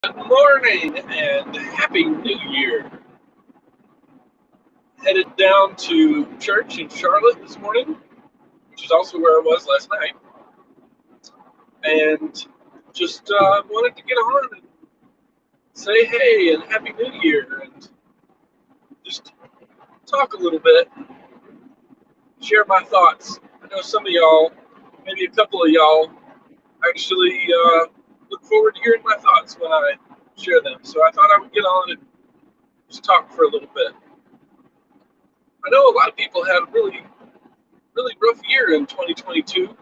Good morning and happy New Year. Headed down to church in Charlotte this morning, which is also where I was last night, and just wanted to get on and say hey and happy New Year and just talk a little bit, share my thoughts. I know some of y'all, maybe a couple of y'all, actually look forward to hearing my thoughts when I share them. So I thought I would get on and just talk for a little bit. I know a lot of people had a really rough year in 2022.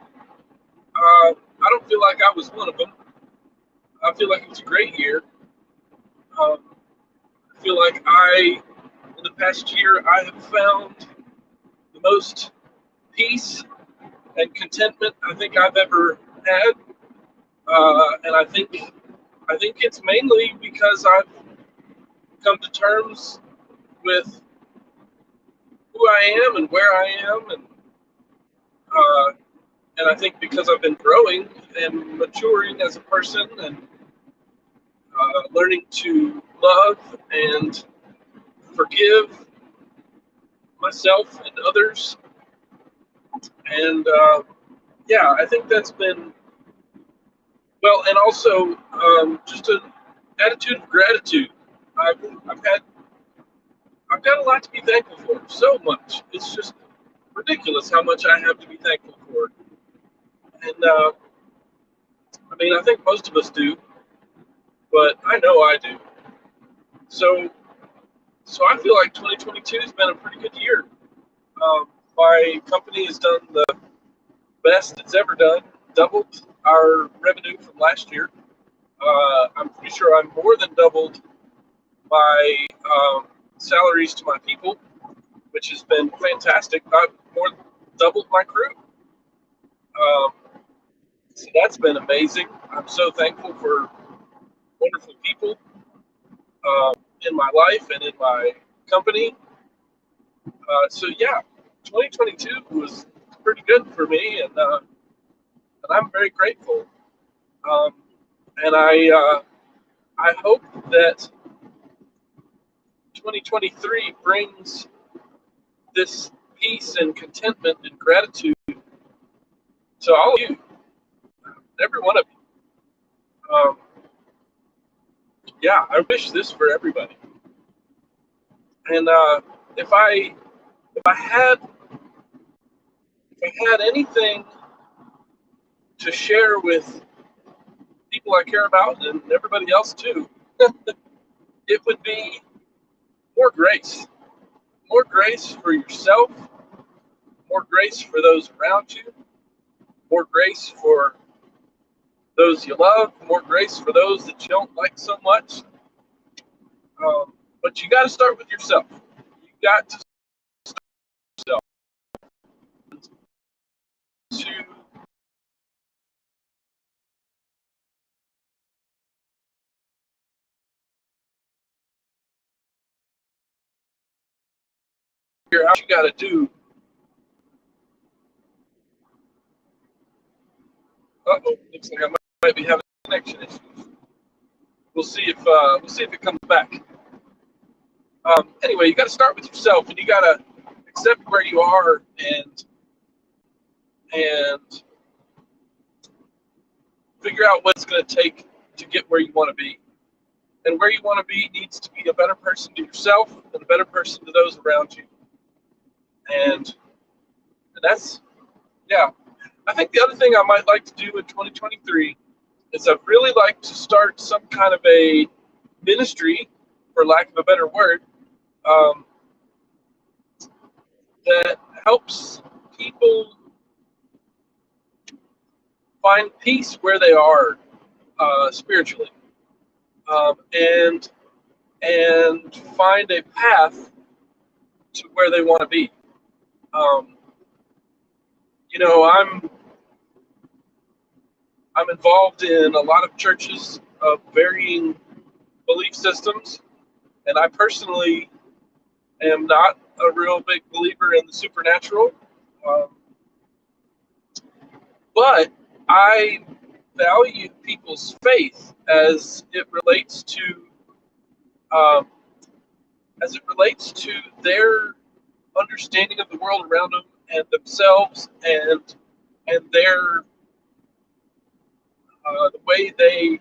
I don't feel like I was one of them. I feel like it was a great year. Um, I feel like in the past year, I have found the most peace and contentment I think I've ever had, and I think it's mainly because I've come to terms with who I am and where I am, uh, and I think because I've been growing and maturing as a person and learning to love and forgive myself and others. And yeah, I think that's been well, and also just an attitude of gratitude. I've, I've had I've got a lot to be thankful for. So much. It's just ridiculous how much I have to be thankful for. And I mean, I think most of us do, but I know I do. So so I feel like 2022 has been a pretty good year. My company has done the best it's ever done, doubled our revenue from last year. I'm pretty sure I'm more than doubled my salaries to my people, which has been fantastic. I've more than doubled my crew. Um, so that's been amazing. I'm so thankful for wonderful people um, in my life and in my company. So yeah, 2022 was pretty good for me, and I'm very grateful. Um, and I hope that 2023 brings this peace and contentment and gratitude to all of you, every one of you. Yeah, I wish this for everybody. And if I if I had if I had anything to share with people I care about and everybody else too, it would be more grace. More grace for yourself, more grace for those around you, more grace for those you love, more grace for those that you don't like so much. But you got to start with yourself. You got to start to figure out what you got to do. Uh-oh, looks like I might be having connection issues. We'll see if it comes back. Anyway, you got to start with yourself, and you got to accept where you are, and figure out what it's going to take to get where you want to be. And where you want to be needs to be a better person to yourself and a better person to those around you. And that's yeah. I think the other thing I might like to do in 2023 is I'd really like to start some kind of a ministry, for lack of a better word, um, that helps people find peace where they are spiritually, and find a path to where they want to be. Um, I'm involved in a lot of churches of varying belief systems, and I personally am not a real big believer in the supernatural. Um, but I value people's faith um, as it relates to their understanding of the world around them and themselves and their the way they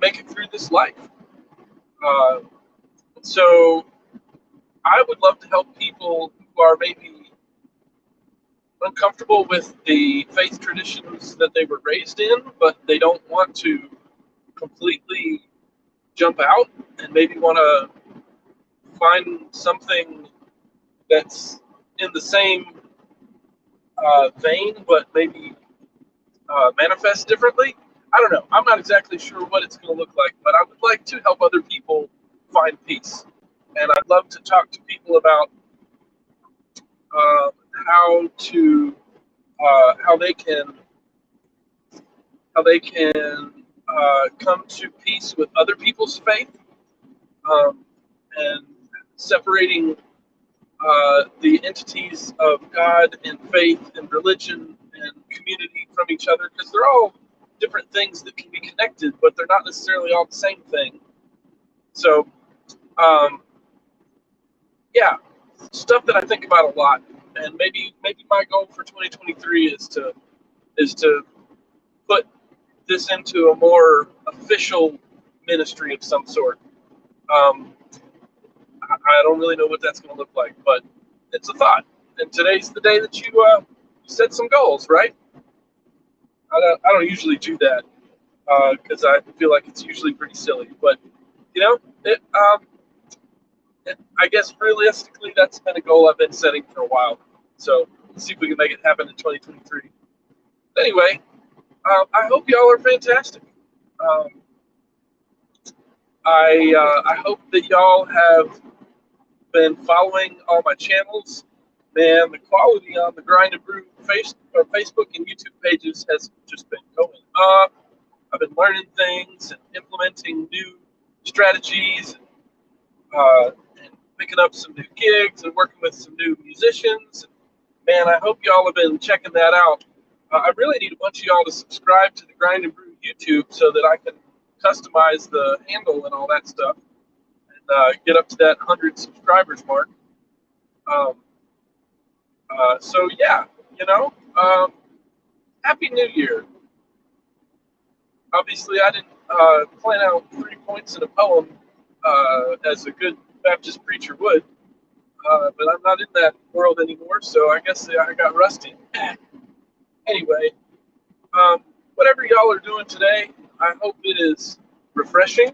make it through this life. Uh, so I would love to help people who are maybe uncomfortable with the faith traditions that they were raised in, but they don't want to completely jump out and maybe want to find something that's in the same vein, but maybe manifest differently. I don't know. I'm not exactly sure what it's going to look like, but I would like to help other people find peace. And I'd love to talk to people about uh, how to how they can come to peace with other people's faith, um, and separating the entities of God and faith and religion and community from each other, because they're all different things that can be connected, but they're not necessarily all the same thing. So, um, yeah, stuff that I think about a lot, and maybe my goal for 2023 is to put this into a more official ministry of some sort. Um, I don't really know what that's going to look like, but it's a thought. And today's the day that you set some goals, right? I don't usually do that because I feel like it's usually pretty silly. But you know, I guess realistically, that's been a goal I've been setting for a while. So let's see if we can make it happen in 2023. Anyway, I hope y'all are fantastic. Um, I hope that y'all have been following all my channels. Man, the quality on the Grind and Brew Facebook and YouTube pages has just been going up. I've been learning things and implementing new strategies, and picking up some new gigs and working with some new musicians. Man, I hope y'all have been checking that out. I really need a bunch of y'all to subscribe to the Grind and Brew YouTube so that I can customize the handle and all that stuff and get up to that 100 subscribers mark. Um, so yeah, you know, Happy New Year. Obviously, I didn't plan out 3 points in a poem as a good Baptist preacher would, but I'm not in that world anymore, so I guess I got rusty. Anyway, whatever y'all are doing today, I hope it is refreshing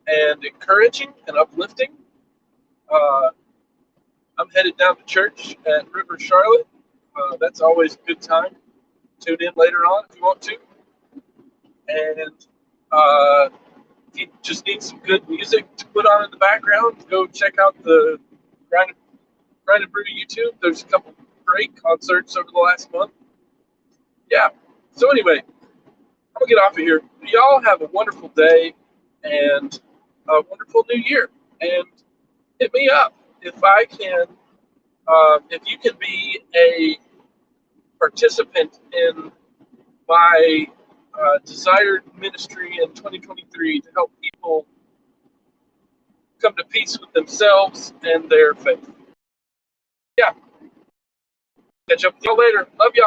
and encouraging and uplifting. Uh, I'm headed down to church at River Charlotte. That's always a good time. Tune in later on if you want to. And if you just need some good music to put on in the background, go check out the Grind and Brew YouTube. There's a couple great concerts over the last month. Yeah. So anyway, I'm gonna get off of here. Y'all have a wonderful day and a wonderful new year. And hit me up if I can. If you can be a participant in my desired ministry in 2023 to help people come to peace with themselves and their faith. Yeah. Catch up with y'all later. Love y'all.